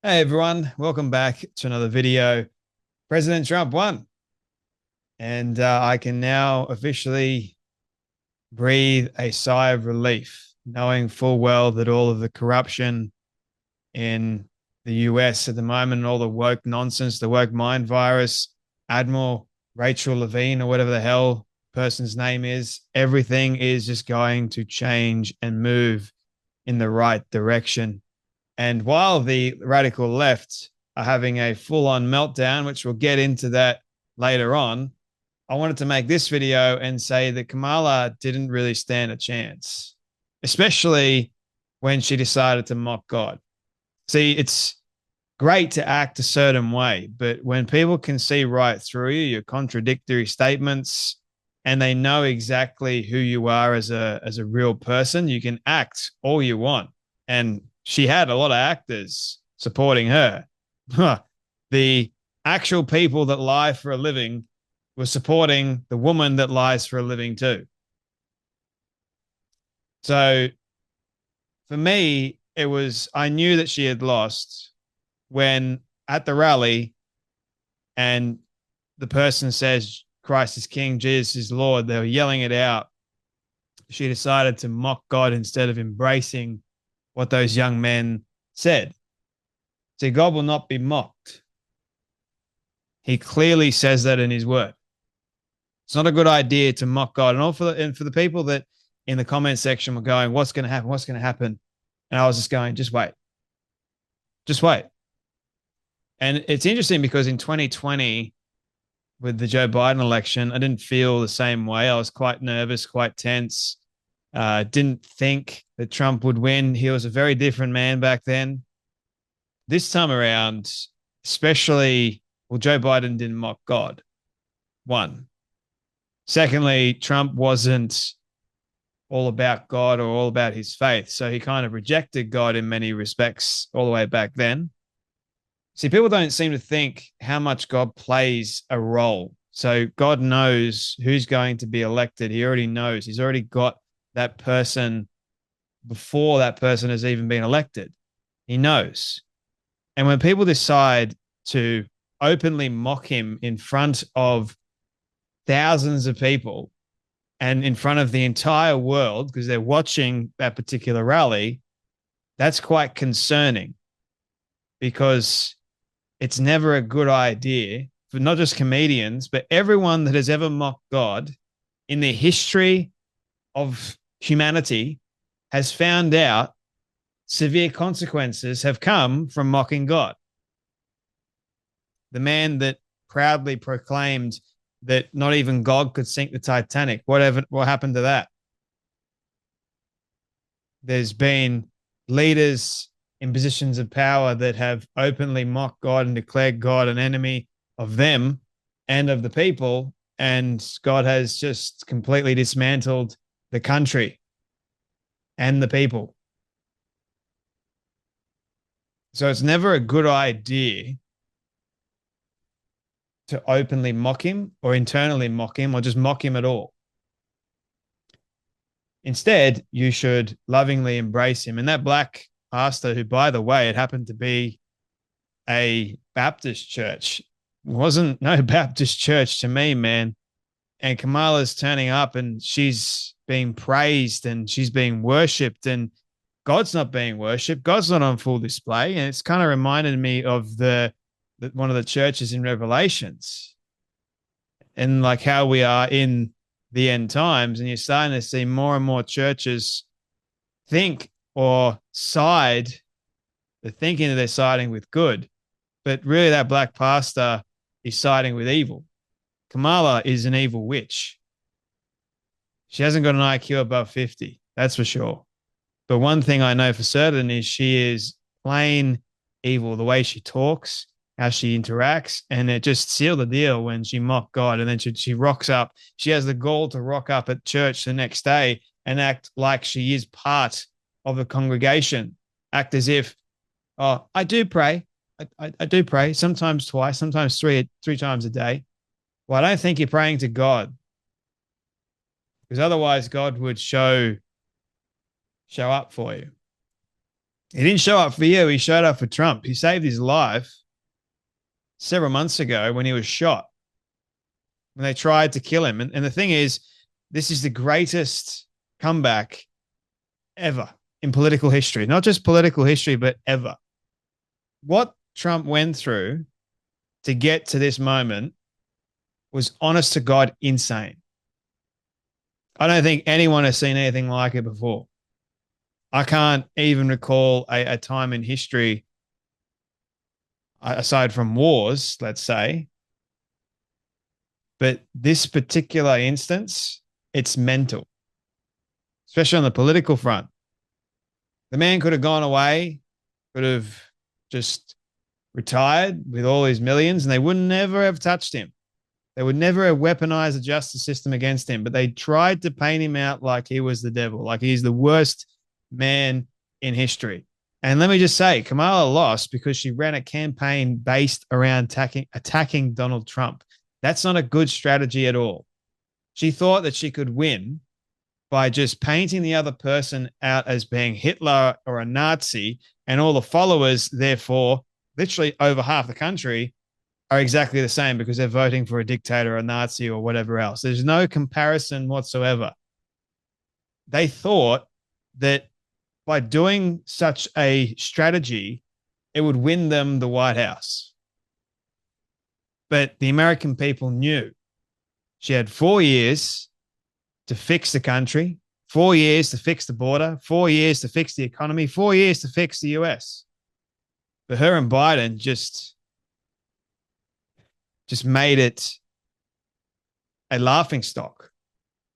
Hey everyone, welcome back to another video. President Trump won, and I can now officially breathe a sigh of relief, knowing full well that all of the corruption in the US at the moment, and all the woke nonsense, the woke mind virus, Admiral Rachel Levine, or whatever the hell person's name is, everything is just going to change and move in the right direction. And while the radical left are having a full on meltdown, which we'll get into that later on, I wanted to make this video and say that Kamala didn't really stand a chance, especially when she decided to mock God. See, it's great to act a certain way, but when people can see right through you, your contradictory statements, and they know exactly who you are as a real person, you can act all you want. And she had a lot of actors supporting her. The actual people that lie for a living were supporting the woman that lies for a living too. So for me, it was, I knew that she had lost when at the rally and the person says, Christ is King, Jesus is Lord, they were yelling it out. She decided to mock God instead of embracing what those young men said. See, God will not be mocked. He clearly says that in his word. It's not a good idea to mock God. And for the people that in the comment section were going, what's going to happen? What's going to happen? And I was just going, just wait. Just wait. And it's interesting because in 2020, with the Joe Biden election, I didn't feel the same way. I was quite nervous, quite tense. Didn't think that Trump would win. He was a very different man back then. This time around, especially, well, Joe Biden didn't mock God. One. Secondly, Trump wasn't all about God or all about his faith. So he kind of rejected God in many respects all the way back then. See, people don't seem to think how much God plays a role. So God knows who's going to be elected. He already knows. He's already got that person before that person has even been elected. He knows. And when people decide to openly mock him in front of thousands of people and in front of the entire world because they're watching that particular rally, that's quite concerning because it's never a good idea for not just comedians, but everyone that has ever mocked God in the history of humanity has found out severe consequences have come from mocking God. The man that proudly proclaimed that not even God could sink the Titanic, what happened to that? There's been leaders in positions of power that have openly mocked God and declared God an enemy of them and of the people. And God has just completely dismantled the country and the people. So it's never a good idea to openly mock him or internally mock him or just mock him at all. Instead, you should lovingly embrace him. And that black pastor, who, by the way, it happened to be a Baptist church, wasn't no Baptist church to me, man. And Kamala's turning up and she's being praised and she's being worshipped, and God's not being worshipped. God's not on full display. And it's kind of reminded me of the one of the churches in Revelations and like how we are in the end times. And you're starting to see more and more churches think or side, they're thinking that they're siding with good, but really that black pastor is siding with evil. Kamala is an evil witch. She hasn't got an IQ above 50, that's for sure. But one thing I know for certain is she is plain evil. The way she talks, how she interacts, and it just sealed the deal when she mocked God. And then she rocks up. She has the gall to rock up at church the next day and act like she is part of the congregation. Act as if, oh, I do pray. I do pray, sometimes twice, sometimes three times a day. Well, I don't think you're praying to God, because otherwise God would show up for you. He didn't show up for you. He showed up for Trump. He saved his life several months ago when he was shot, when they tried to kill him. And the thing is, this is the greatest comeback ever in political history, not just political history, but ever. What Trump went through to get to this moment was honest to God insane. I don't think anyone has seen anything like it before. I can't even recall a time in history, aside from wars, let's say, but this particular instance, it's mental, especially on the political front. The man could have gone away, could have just retired with all his millions, and they would never have touched him. They would never have weaponized the justice system against him, but they tried to paint him out like he was the devil, like he's the worst man in history. And let me just say, Kamala lost because she ran a campaign based around attacking Donald Trump. That's not a good strategy at all. She thought that she could win by just painting the other person out as being Hitler or a Nazi, and all the followers, therefore, literally over half the country, are exactly the same because they're voting for a dictator, a Nazi, or whatever else. There's no comparison whatsoever. They thought that by doing such a strategy, it would win them the White House. But the American people knew she had 4 years to fix the country, 4 years to fix the border, 4 years to fix the economy, 4 years to fix the US. But her and Biden just made it a laughingstock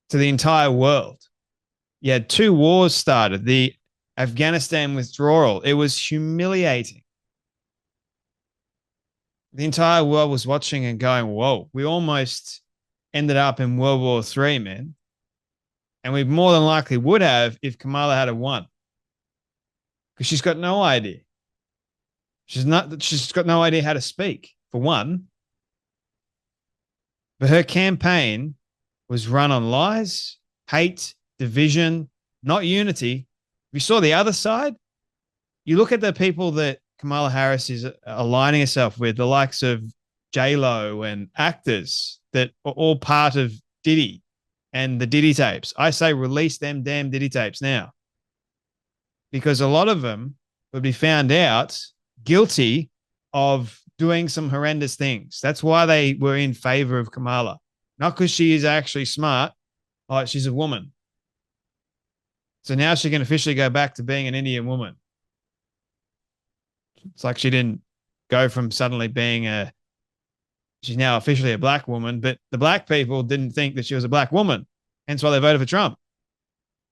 to the entire world. You had 2 wars started, the Afghanistan withdrawal. It was humiliating. The entire world was watching and going, whoa, we almost ended up in World War III, man. And we more than likely would have if Kamala had won. Because she's got no idea. She's got no idea how to speak, for one. But her campaign was run on lies, hate, division, not unity. If you saw the other side, you look at the people that Kamala Harris is aligning herself with, the likes of J-Lo and actors that are all part of Diddy and the Diddy tapes. I say release them damn Diddy tapes now. Because a lot of them would be found out guilty of doing some horrendous things. That's why they were in favor of Kamala. Not because she is actually smart. Oh, she's a woman. So now she can officially go back to being an Indian woman. It's like she didn't go from suddenly being she's now officially a black woman, but the black people didn't think that she was a black woman. Hence why they voted for Trump.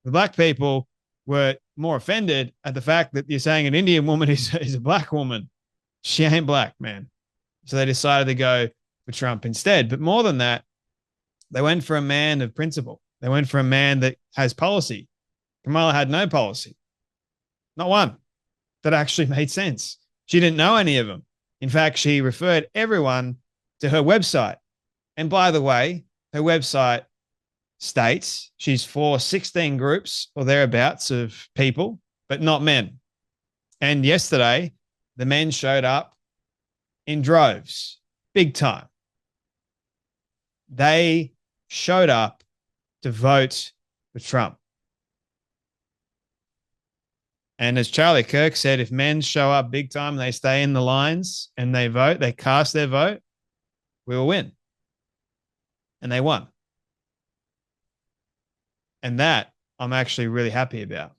The black people were more offended at the fact that you're saying an Indian woman is a black woman. She ain't black, man. So they decided to go for Trump instead. But more than that, they went for a man of principle. They went for a man that has policy. Kamala had no policy. Not one that actually made sense. She didn't know any of them. In fact, she referred everyone to her website. And by the way, her website states she's for 16 groups or thereabouts of people, but not men. And yesterday, the men showed up in droves, big time. They showed up to vote for Trump. And as Charlie Kirk said, if men show up big time and they stay in the lines and they vote, they cast their vote, we will win. And they won. And that I'm actually really happy about.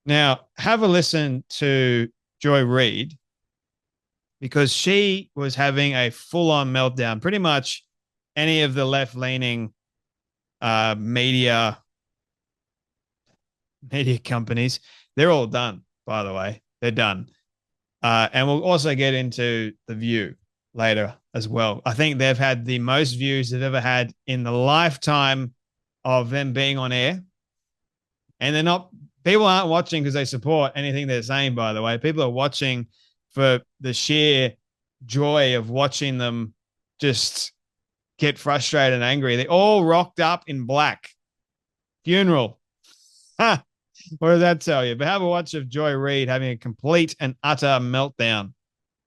Now, have a listen to Joy Reid, because she was having a full-on meltdown. Pretty much any of the left-leaning media companies, they're all done, by the way. They're done. And we'll also get into The View later as well. I think they've had the most views they've ever had in the lifetime of them being on air. And they're not, people aren't watching because they support anything they're saying, by the way. People are watching for the sheer joy of watching them just get frustrated and angry. They all rocked up in black. Funeral. What does that tell you? But have a watch of Joy Reid having a complete and utter meltdown.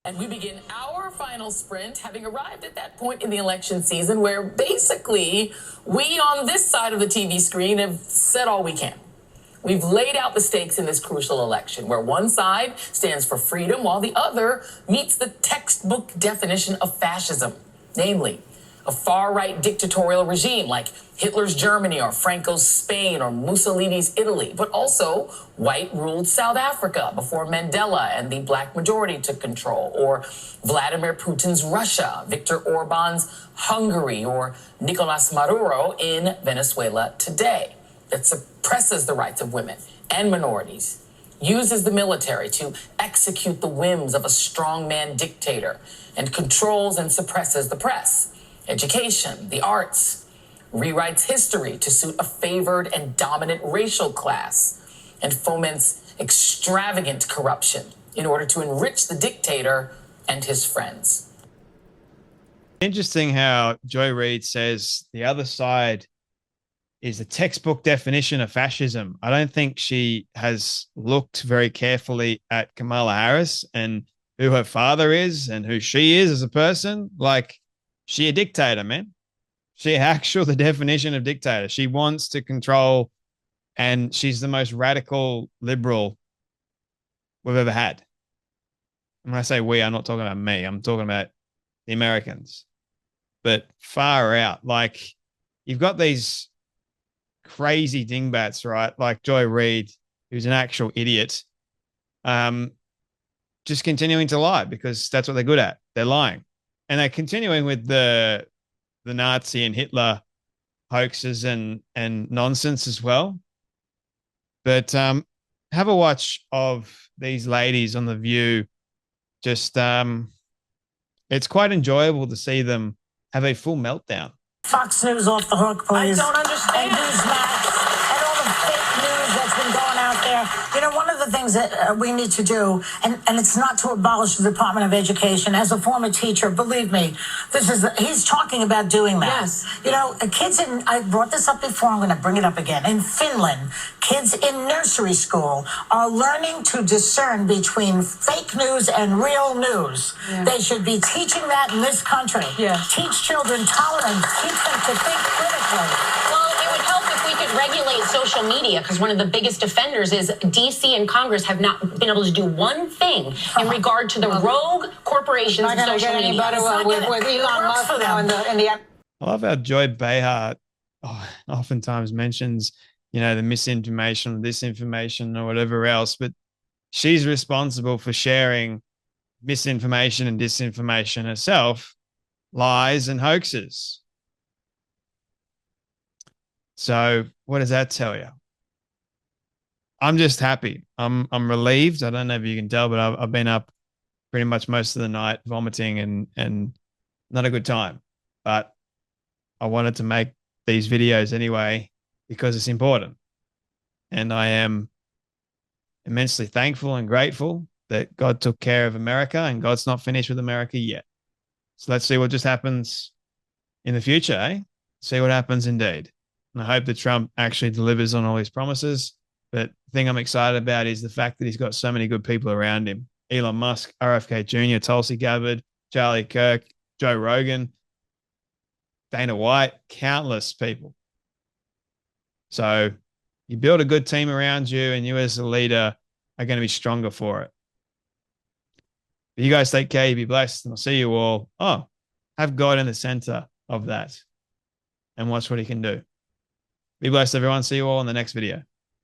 And we begin our final sprint, having arrived at that point in the election season where basically we on this side of the TV screen have said all we can. We've laid out the stakes in this crucial election, where one side stands for freedom while the other meets the textbook definition of fascism, namely a far-right dictatorial regime like Hitler's Germany or Franco's Spain or Mussolini's Italy, but also white-ruled South Africa before Mandela and the black majority took control, or Vladimir Putin's Russia, Viktor Orban's Hungary, or Nicolas Maduro in Venezuela today, that suppresses the rights of women and minorities, uses the military to execute the whims of a strongman dictator, and controls and suppresses the press, education, the arts, rewrites history to suit a favored and dominant racial class, and foments extravagant corruption in order to enrich the dictator and his friends. Interesting how Joy Reid says the other side is the textbook definition of fascism. I don't think she has looked very carefully at Kamala Harris and who her father is and who she is as a person. Like, she a dictator, man. She actual the definition of dictator. She wants to control, and she's the most radical liberal we've ever had. And when I say we, I'm not talking about me. I'm talking about the Americans. But far out. Like, you've got these crazy dingbats, right? Like Joy Reid, who's an actual idiot, just continuing to lie because that's what they're good at. They're lying. And they're continuing with the Nazi and Hitler hoaxes and nonsense as well. But have a watch of these ladies on The View. Just it's quite enjoyable to see them have a full meltdown. Fox News off the hook, please. I don't understand. And Newsmax and all the fake news that's been going out there. You know, one of the things that we need to do, and it's not to abolish the Department of Education. As a former teacher, believe me, he's talking about doing that. Yes. You know, kids I brought this up before, I'm going to bring it up again. In Finland, kids in nursery school are learning to discern between fake news and real news. Yeah. They should be teaching that in this country. Yeah. Teach children tolerance, teach them to think critically. Well, it would help if we could regulate social media, because one of the biggest offenders is D.C. and Congress have not been able to do one thing in regard to the rogue corporations of social media. With Elon Musk now in the I love how Joy Behar oftentimes mentions, you know, the misinformation, disinformation, or whatever else, but she's responsible for sharing misinformation and disinformation herself, lies and hoaxes. So what does that tell you? I'm just happy. I'm relieved. I don't know if you can tell, but I've been up pretty much most of the night vomiting and not a good time. But I wanted to make these videos anyway because it's important. And I am immensely thankful and grateful that God took care of America, and God's not finished with America yet. So let's see what just happens in the future, eh? See what happens indeed. And I hope that Trump actually delivers on all his promises. But the thing I'm excited about is the fact that he's got so many good people around him. Elon Musk, RFK Jr., Tulsi Gabbard, Charlie Kirk, Joe Rogan, Dana White, countless people. So you build a good team around you, and you as a leader are going to be stronger for it. But you guys take care, you be blessed, and I'll see you all. Have God in the center of that and watch what he can do. Be blessed, everyone. See you all in the next video.